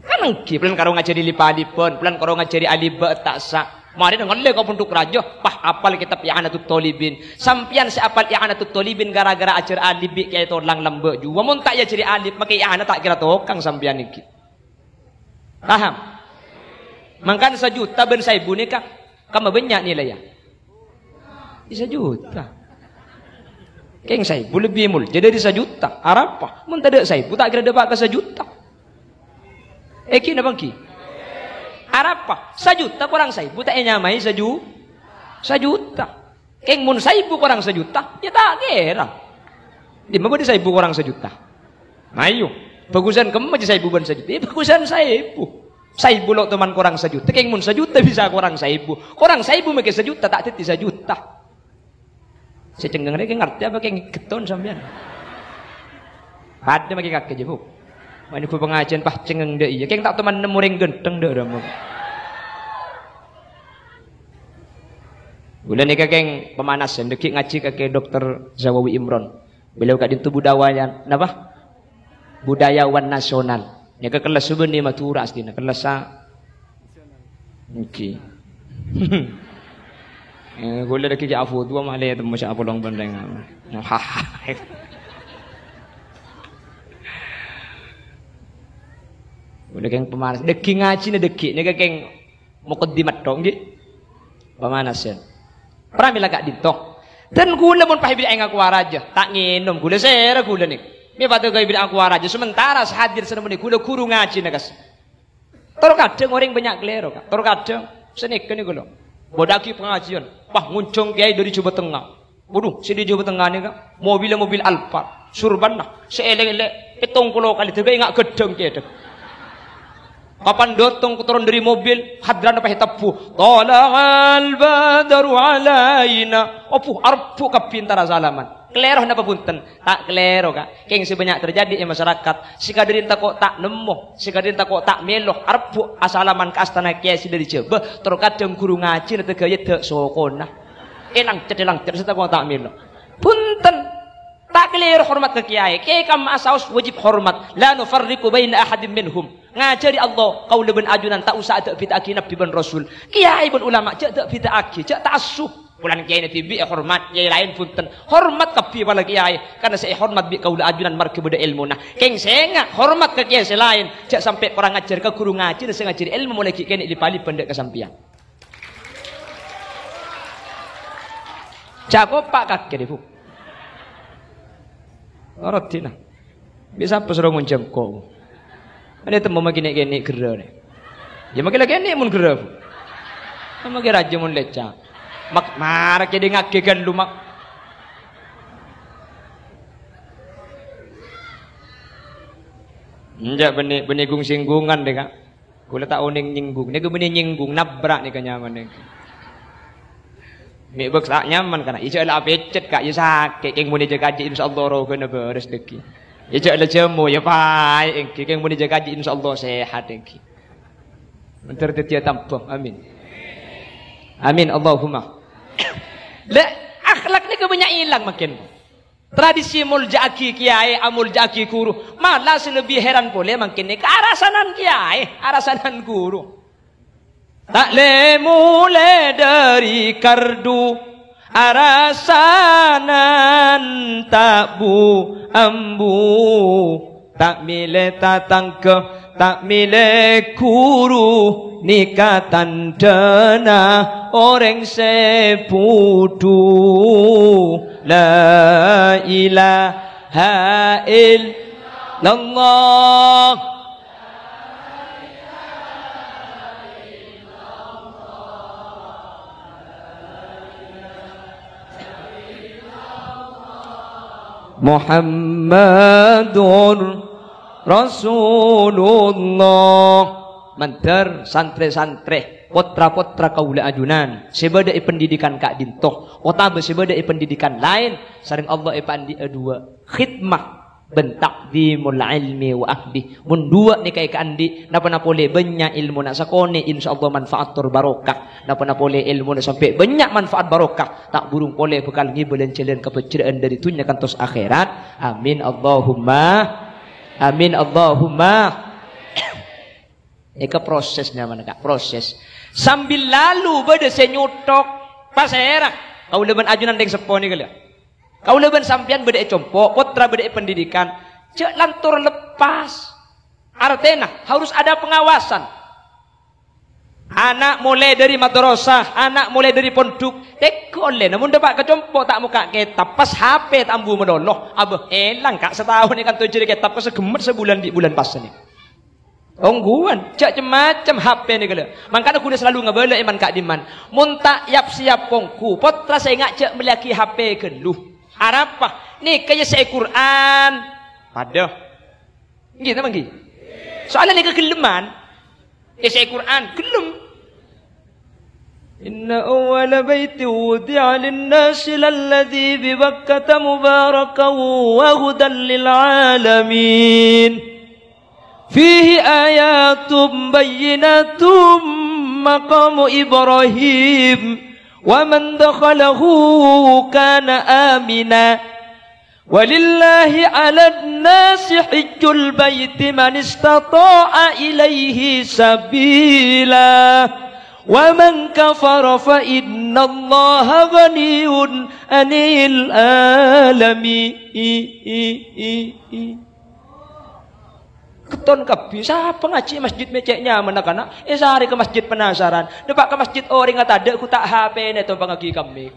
Kan engki pelan karo ngajari lipalipun, pelan karo ngajari aliba tak sak. Mari ngale kau punduk raja, pah apal kitab I'anatut Thalibin. Sampian si apal I'anatut Thalibin gara-gara ajar alibi kayak tolang lembe juga. Mun tak ya jadi alib, maka i'anat tak kira tokang sampian iki. Paham? Mangkan 1 juta ben 1000 ni kah? Kamu banyak nilai ya? 1 juta. Keng 1000 lebih mul jadi 1 juta arapa mun tak ada 1000 tak kira dapat ke 1 juta kena bangki arapa 1 juta kurang 1000 tak nyamai 1 juta keng mun 1000 kurang 1 juta ya tak kira di mana di 1000 kurang 1 juta ayo bagusan kamu aja 1000 ban 1 juta bagusan 1000 lo teman kurang 1 juta keng mun 1 juta bisa kurang 1000 make 1 juta tak teti 1 juta saya cenggeng dia ngerti apa kayak keton sampean. Ada maki kakek je bu. Mana ku pengajian pah cenggeng dia iya. Kayak tak teman nemu ring genteng dah dah. Bulan ni kakek pemanasan dekik ngaji kakek Dokter Zawawi Imron. Beliau kat dintu budayawan napa? Budayawan nasional. Ya ke kelas sebenarnya matura astina kelas sa. Okey. Gula dah kerja afu dua malai tu macam apa long bandeng. Gula keng pemanas. Deki ngaji ni deki. Ni keng mukaddimat dong di. Pemanasan. Pernah bila kat dito. Dan gula pun pahibili aing aku raja. Tak nginum gula sera gula ni. Ni patut kau ibili aku raja. Sementara sehadir senemu ni gula guru ngaji nakas. Terus kadang orang banyak kelero kak. Terus kadang senik ni gula. Bodaki pengajian, pah nguncung kiai dari Jawa Tengah. Waduh, si di Jawa Tengah ni kan, mobil Alphard, surban lah, seelek-elek, 70 kali tiga ingat gedeng kiai dek. Kapan datang turun dari mobil, hadran apa hitapu, tala'al badaru alaina, opuh arpu kapintara salaman. Kelero napa punten? Tak kelero kak. Keng sebanyak terjadi di masyarakat. Sikadirin tak kok tak nemu, sikadirin tak kok tak meloh. Arpu asalaman ke astana kiai dari Jawa. Terkadang guru ngaji nanti gaya dek sokona. Elang cedelang ced tak kok tak meloh. Punten. Tak keliru hormat ke kiai. Kiai kam asaus wajib hormat. La nufarriqu baina ahadin minhum. Ngajari Allah qaul bin ajunan tak usah ada fitah nabi bin rasul. Kiai pun ulama cak tak fitah aki, cak ta'assub. Bulan kiai nabi bi hormat, kiai lain punten. Hormat kapi wala kiai karena saya hormat bi qaul ajunan marke beda ilmu nah. Keng senga hormat ke kiai selain cak sampai orang ngajar ke guru ngaji dan ngajari ilmu mulai kene dipali pendek kesampian. Cak pak kak defu. Oratina. Bisa apa suruh nguncam kau? Ada temu makin gini gerah ni. Ya makin lagi ni mun gerah. Makin raja mun lecah. Mak marah jadi ngakekan lu mak. Enjak benegung singgungan deh kak. Kula tak oning nyinggung. Nego benih nyinggung nabrak ni kanyaman ni. Mik beksak nyaman kana. Ijo lah becet kak. Ya sakit. Keng muni jaga haji insyaallah roh kena beres deki. Ijo lah jemu ya pai. Keng muni jaga haji insyaallah sehat deki. Mentar dia tampung. Amin. Amin Allahumma. Le akhlak ni kebanyak hilang makin. Tradisi muljaki kiai, amuljaki guru. Malah lebih heran boleh makin ni kearasanan kiai, arasanan guru. Tak le mulai dari kardu arasanan tak bu ambu tak mile tatang ke tak mile guru nikatan dana orang sepudu la ilaha illallah. Muhammadur Rasulullah. Mantar santri-santri potra-potra kaula ajunan sebadai pendidikan kak dintoh otabe sebadai pendidikan lain saring Allah pandi dua khidmah bentakdimul ilmi wa ahli mun dua ni kai kandi napa boleh banyak ilmu nak sakone insyaallah manfaat tur barokah napa boleh ilmu nak sampai banyak manfaat barokah tak burung boleh bekal ngibelen celen kepeceriaan dari dunia kantos akhirat. Amin Allahumma amin Allahumma. Eka prosesnya mana kak? Proses sambil lalu bade senyutok pas era kau leban ajunan deng sepo ni kali. Kau leban sampian bade compok potra bade pendidikan cek lantur lepas. Artinya harus ada pengawasan. Anak mulai dari madrasah, anak mulai dari pondok. Tekole namun dapat kecompok tak muka kitab pas HP tambu medoloh. Abah elang kak setahun ni kan tu jadi kitab kesegemet sebulan di bulan pas ni. Ongguan, cak macam HP ni kala. Makanya aku dah selalu ngabala iman kak diman. Muntak yap siap pongku. Potra saya ngak cak melaki HP keluh. Arapa? Ni kaya saya Quran. Pada. Gitu bang. Soalnya ni kekeleman. Kaya saya Quran kelem. Inna awwala baiti wudi'a lin-nasi lalladhi bi Bakkata mubarakan wa hudan lil alamin. Fihi ayatum bayyinatum maqamu Ibrahim wa man dakhalahu kana amina walillahi 'alan nasi hajjul baiti man istata'a ilaihi sabila wa man kafara fa innallaha ghaniyun 'anil alamin. Keton kapi siapa ngaji masjid meceknya mana-kana sehari ke masjid penasaran depak ke masjid orang kata ada aku tak HP ni tu pangagi kami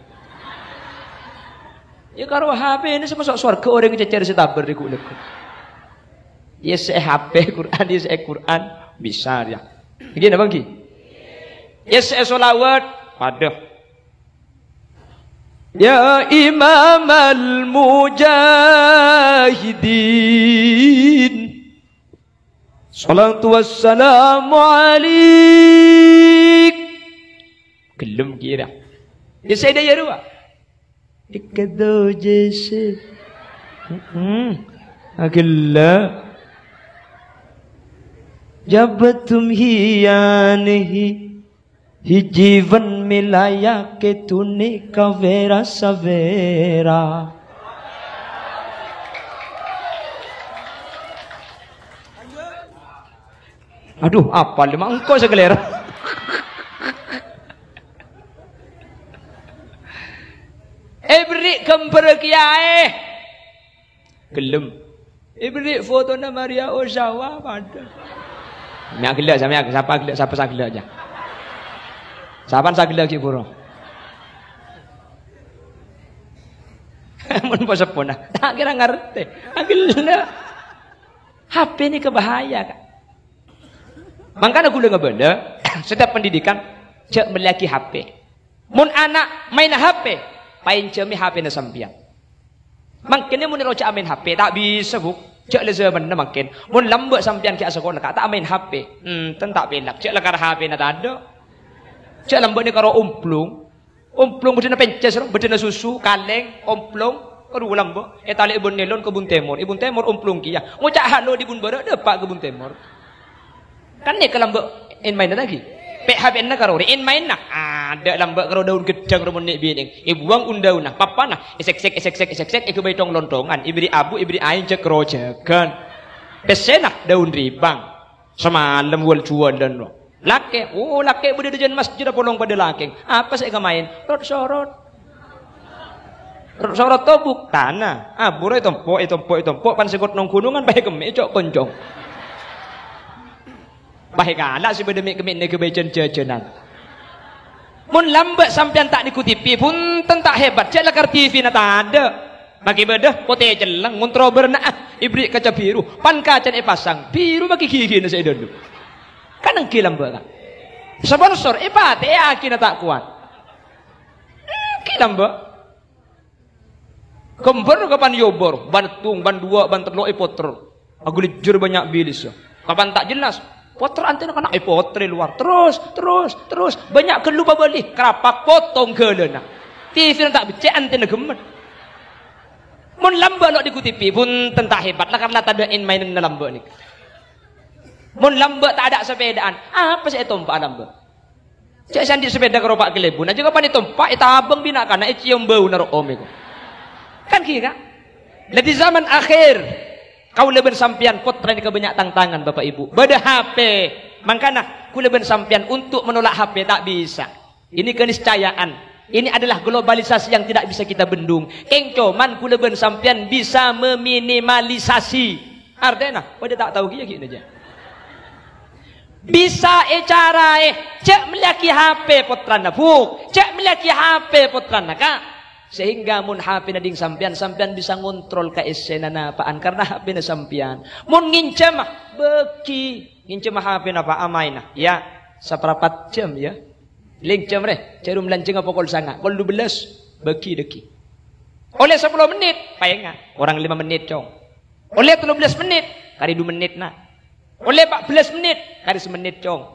ya karo HP ni semasuk surga orang cecer setaber di kulit ya saya HP Quran ya saya Quran bisa ya begini bang Ki ya saya solawat padah ya imam al-mujahidin salatu wassalamu alaik. Kelum kira. Ya saya dah yarua. Dikado jese. Agilla. Jabatum hiyanihi. Hi जीवन मिलाया के तूने कवेरा सवेरा Aduh, apa lima engkau segelera. Beri kemper kiai. Gelem. Beri foto na Maria Ozawa pada. Mak gelak sama siapa sagelak aja. Siapa sagelak ki puro. Mun posepona. Tak kira ngerti. Gelak. HP ini kebahaya kan. Makanya aku dengar benda, setiap pendidikan cek melaki HP. Mun anak main HP, pain cemi HP na sampian. Makanya mun roca main HP tak bisa buk. Cek le zaman na makin. Mun lambat sampian ke sekolah tak main HP. Tak pelak. Cek le kara HP na tak ada. Cek lambat ni karo umplung. Umplung bedena pences, bedena susu, kaleng, omplong. Karo lambat. Tali ibun nelon kebun temor. Ibun temor umplung kia. Ngucak halo di bun barak depak kebun temor. Kan ni kalau in main lagi. Pek HP na karo in main nak. Ada lambak karo daun gedang ro menik biding. Buang undau nah. Papa nah. Esek iku betong lontongan. Ibri abu ibri ain cek rojagan. Pesenah daun ribang. Semalam wal jualan lo. Laki, laki bude dejan masjid polong pada laki. Apa saya main? Rot sorot. Rot sorot tobuk tanah. Bure tompok pan sekot nong gunungan bae keme cok koncong. Baik galak si bedemik kemik ni kebaikan jajanan. Mun lambat sampean tak ikuti TV pun tak hebat. Cek lakar TV na tak ada. Bagi bedah pote jelang ngontro berna ibrik kaca biru. Pan kaca ni pasang biru bagi gigi na saya dulu. Kan engki lambat kan. Sponsor pate yakin tak kuat. Engki lambat. Kembar kapan yobor, ban tung, ban dua, ban telo potro. Aku lijur banyak bilis. Kapan tak jelas. Potro antena kena potri luar terus banyak kelupa balik kerapak potong gelena TV tak becek antena gemet mun lambat lo diikuti TV pun tentang hebat lah karena tak ada in main na lambat ni mun lambat tak ada sepedaan apa sih tompak lambat cek sandi sepeda keropak kelebun aja kapan ditompak abang bina kana cium bau naro om kan kira lah di zaman akhir kau leben sampian potra ni kebanyak tangan Bapak Ibu. Beda HP. Makanya ku leben sampian untuk menolak HP tak bisa. Ini keniscayaan. Ini adalah globalisasi yang tidak bisa kita bendung. Kengcoman ku leben sampian bisa meminimalisasi. Artinya, pada tak tahu gini aja. Bisa cara cek melaki HP potrana buk. Cek melaki HP potrana kak. Sehingga mun HP na ding sampian bisa ngontrol ka esena na paan karena HP na sampian. Mun ngincem beki ngincem HP na pa amay na. Ya, saperapat jam ya. Ling jam re, cerum lanceng apa kol sanga. Kol 12 beki deki. Oleh 10 menit paenga. Orang 5 menit cong. Oleh 13 menit kari 2 menit na. Oleh 14 menit kari 1 menit cong.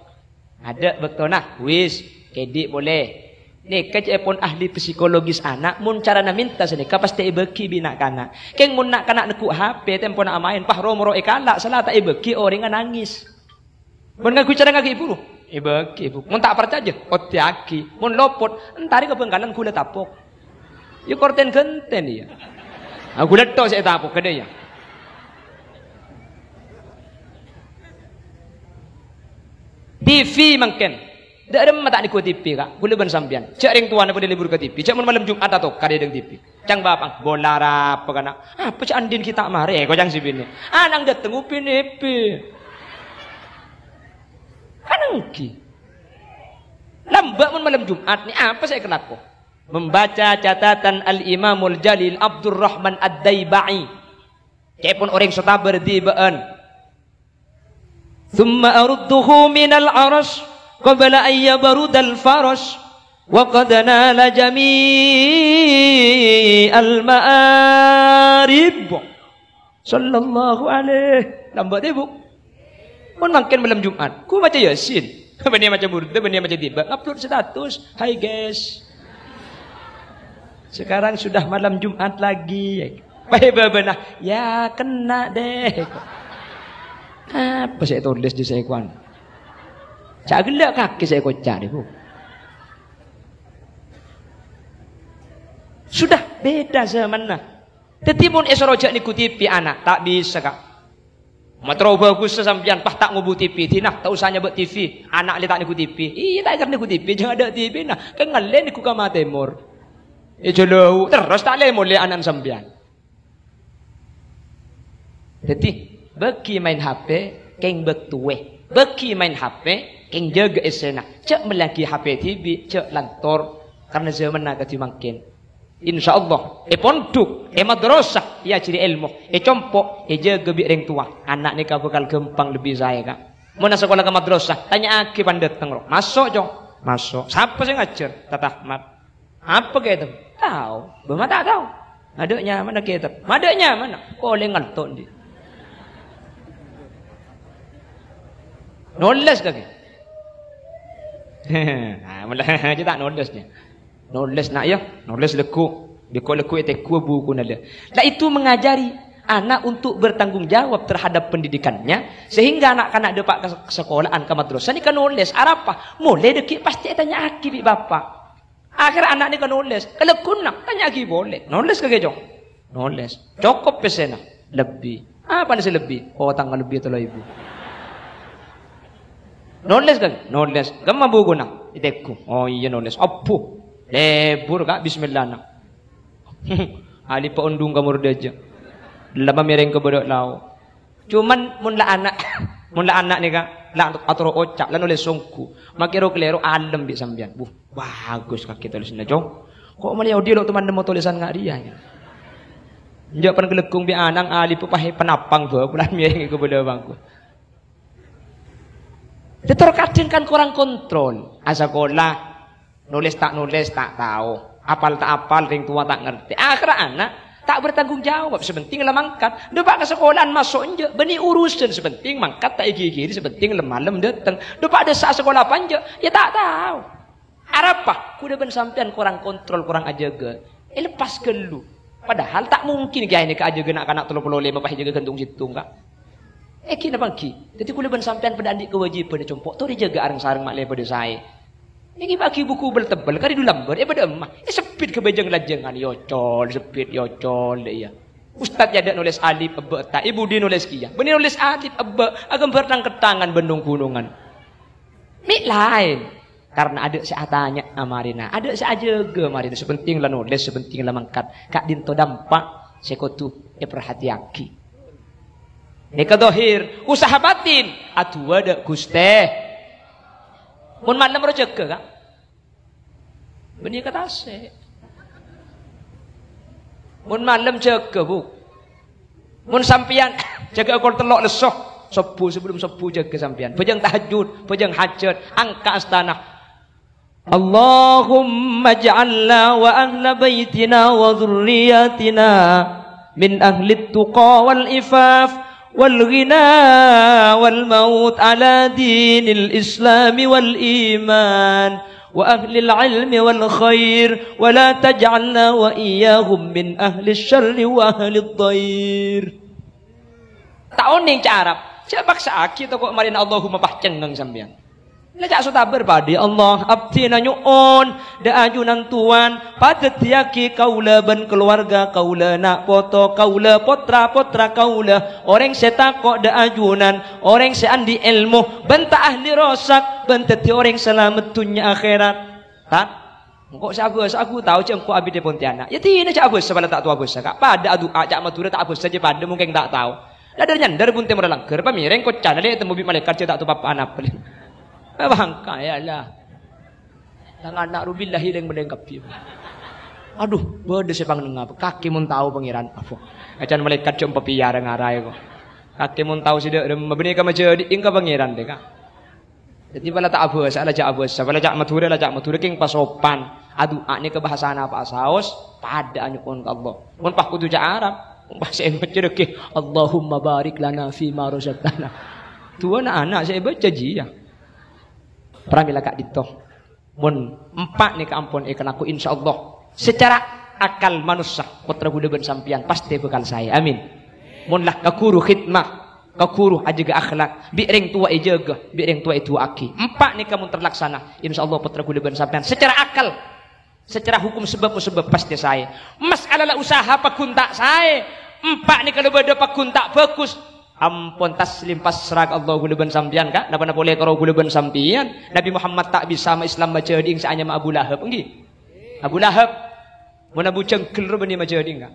Ada betul nah. Wis, kedik boleh. Nih kecepon ahli psikologis anak mun cara na minta sini pasti ibeki bina kana keng mun nak kana neku HP tempo nak main pah romoro ikala salah tak ibeki orang nangis mun ngaku cara ngaki ibu ibeki ibu mun tak percaya otiaki mun lopot entari ke bengkalan kula tapok ya korten genten ya aku letok saya tapok kede ya TV mungkin dak ada mata niku TV kak, boleh ban sampian. Cek ring tuan pada libur ke TV. Cek malam Jumat atau kade deng TV. Cang bapang bola apa kana? Apa cak andin kita mare kau cang sibine. Nang dateng upin epe. Kanengki. Lambat mun malam Jumat ni apa saya kenapa? Membaca catatan Al-Imamul Jalil Abdurrahman Ad-Daibai. Cek pun orang setaber di baan. Thumma arudduhu minal arash qabla an yabrudal farash wa qad nala jami'al ma'arib sallallahu alaihi lambat ibu mun makin malam Jumat ku baca Yasin bani macam burda bani macam tiba upload status hai guys sekarang sudah malam Jumat lagi baik bebenah ya kena deh apa saya tulis di saya kuan cak gelak kaki saya kocak ni bu. Sudah beda zaman nah. Tetapi pun esrojak ni kutipi anak tak bisa kak. Matro bagus sampean pah tak ngubu TV. Tinah tak usahnya buat TV. Anak letak niku TV. Iya tak kerana niku TV. Jangan ada TV nah. Kan ngalen niku Kama Timur. Jolo terus tak le mulai anak sampean. Jadi bagi main HP keng betuwe. Bagi main HP keng jaga esena. Cek melagi HP TV, cek lantor karena zaman nak makin. InsyaAllah, pondok, madrasah, ya ciri ilmu, compok, jaga bi orang tua. Anak ni kau bakal gampang lebih saya kak. Mana sekolah ke madrasah, tanya aki pandat tengrok. Masuk jong, masuk. Siapa sih ngajar? Tata Ahmad. Apa kita? Tahu, bama tak tahu. Adanya mana kita? Madanya mana? Oleh ngalton di. Knowledge kaki. Mula je tak knowledge-nya. Knowledge nak ya, knowledge leku. Leku itu buku nala. Lah itu mengajari anak untuk bertanggung jawab terhadap pendidikannya sehingga anak-anak dapat ke sekolahan ke madrasah ni kan knowledge. Apa? Mulai dekik pasti tanya aki bi bapa. Akhir anak ni kan knowledge. Kalau kunang tanya aki boleh. Knowledge ke jong? Knowledge. Cukup pesena. Lebih. Apa ni lebih? Oh tanggal lebih tu lah ibu. Knowledge kan? Knowledge. Gamma buku nak. Iteku. Oh iya knowledge. Apa? Lebur kak bismillah nak. Ali pa undung kamu aja. Lama mereng ke bodok lau. Cuman mun la anak ni kak la atro ocak la nulis songku. Makiro klero alem bi sampean. Bagus kaki tulisnya jong. Kok malah dia lo teman demo tulisan ngak dia ya. Njak pan gelekung bi anang ali pa pahe penapang do bulan mereng ke bodok bangku. Terkadang kan kurang kontrol. Asakola nulis tak tahu, apal tak apal, ring tua tak ngerti. Akhirnya anak tak bertanggung jawab. Sepenting lah mangkat. Depak ke sekolahan masuk je, beni urusan sepenting mangkat tak gigi sepenting malam datang. Depak ada saat sekolah panjang, ya tak tahu. Apa? Kuda ben sampean kurang kontrol, kurang ajaga. Lepas ke lu. Padahal tak mungkin gaya ini ke ajaga nak kanak 35 pah jaga gantung situ enggak. Kina bangki. Jadi kuda ben sampean pada andik kewajiban compok tu dijaga arang-sarang mak le pada saya. Ini bagi buku bertebal kari du lambar pada emah sepit ke bejang lajengan yocol sepit yocol ya ustaz ada nulis alif abba ta ibu di nulis kia benih nulis alif abba agam bertang ketangan bendung gunungan mik lain karena ada seatanya amarina ada seajaga marina sepenting lah nulis sepenting lah mangkat kak dinto dampak sekotu perhatiaki neka dohir usaha batin atu ada guste mun malam rojek ke kak? Benih kata se. Mun malam jaga bu. Mun sampian jaga ekor telok lesoh. Sepu sebelum sepu jaga sampian. Pejang tahajud, pejang hajat, angka astana. Allahumma ja'alna wa ahla baitina wa dhurriyatina min ahli tuqa wal ifaf. والغنى والموت على دين الإسلام والإيمان وأهل العلم والخير ولا تجعلنا وإياهم من أهل الشر وأهل الضير. Tahun yang Arab, siapa sakit atau kok marin Allahumma pahcengeng sampean. Lajak sudah berbadi Allah abdina nyuon da ajunan tuan pada tiaki kaula ban keluarga kaula nak foto kaula potra kaula orang setakok da ajunan orang seandi ilmu benta ahli rosak benta ti orang selamat dunia akhirat tak kok sabus aku tahu cengko abi de Pontianak ya tidak sabus sebala tak tahu abus kak pada adu ajak matura tak abus saja pada mungkin tak tahu ladar nyandar pun temu langgar pamireng kok cana le temu bi malaikat tak tahu apa anak bangka ya lah. Tangan anak rubillahi yang mendengkapi. Aduh, berde sepang nengap. Kaki mun tahu pangeran apa. Acan malaikat jumpa piara ngarai kok. Kaki mun tahu sida benih ka majadi ingka pangeran deh kak. Jadi bala tak abus, ala jak abus. Bala jak matura king pasopan. Aduh, ini kebahasaan apa saus pada anyukun Allah. Mun pah kudu jak Arab. Bahasa Indonesia deke Allahumma barik lana fi ma razaqtana. Tuan anak saya baca jia. Pramila kak dito mun empat ni kaampun ikan aku insyaallah secara akal manusia putra budak ben sampian pasti bekal saya amin mun lah kakuru khidmah kakuru ajaga akhlak biring tua ijaga biring tua itu aki empat ni kamu terlaksana insyaallah putra budak ben sampian secara akal secara hukum sebab pasti saya masalah usaha pakun tak saya empat ni kalau beda pakun tak bagus ampun taslim pasrah Allah gulaban sampian kak napa boleh karo gulaban sampian Nabi Muhammad tak bisa sama Islam baca ding saanya ma Abu Lahab nggih Abu Lahab mun Abu Cengkel bani baca ding kak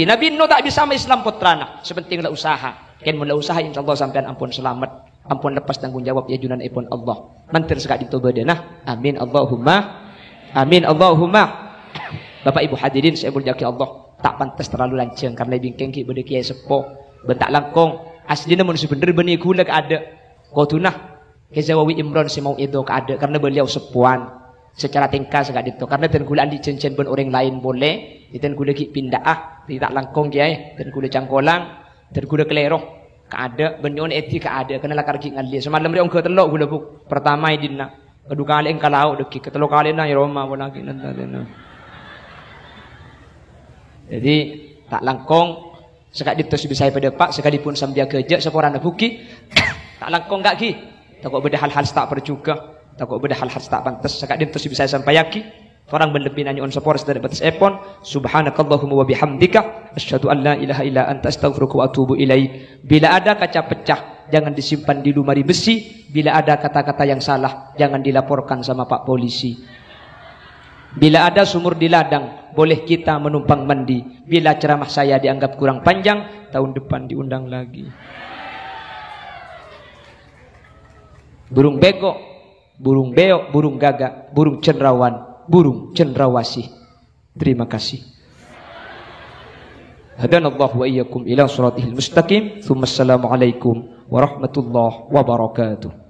Nabi no tak bisa sama Islam putrana sepentinglah usaha ken mun usaha insyaallah sampean ampun selamat ampun lepas tanggung jawab ya junan ipun Allah mantir sekak ditobadenah amin Allahumma amin Allahumma Bapak Ibu hadirin saya berjaki Allah tak pantas terlalu lancang karena bingkeng ki bede kiai sepo bentak langkong asli namun sebener beni gula ke ada kau tunah ke Zawawi Imran si mau itu ke ada karena beliau sepuan secara tingkah segak itu karena dan gulaan di cencen ben orang lain boleh dan gula ki pindah tidak langkong kiai dan gula cangkolang dan gula keleroh ke ada benyon eti ke ada kena lakar ki ngalia semalam dia ongko telok gula buk pertama idina kedua kali engkalau deki ketelok kali na ya Roma lagi nanti jadi tak langkong sekak ditus bisa pada pak sekalipun sambil kerja seorang buki tak langkong gak ki takut beda hal-hal tak perjuga takut beda hal-hal tak pantas sekak ditus bisa sampai yaki orang berlebih nanya on support dari batas epon subhanakallahumma wa bihamdika asyhadu an la ilaha illa anta astaghfiruka wa atubu ilaik bila ada kaca pecah jangan disimpan di lemari besi bila ada kata-kata yang salah jangan dilaporkan sama Pak Polisi bila ada sumur di ladang, boleh kita menumpang mandi. Bila ceramah saya dianggap kurang panjang, tahun depan diundang lagi. Burung bego, burung beok, burung gagak, burung cenderawon, burung cendrawasih. Terima kasih. Hadanallahu wa iyyakum ila siratil mustaqim. Assalamualaikum warahmatullahi wabarakatuh.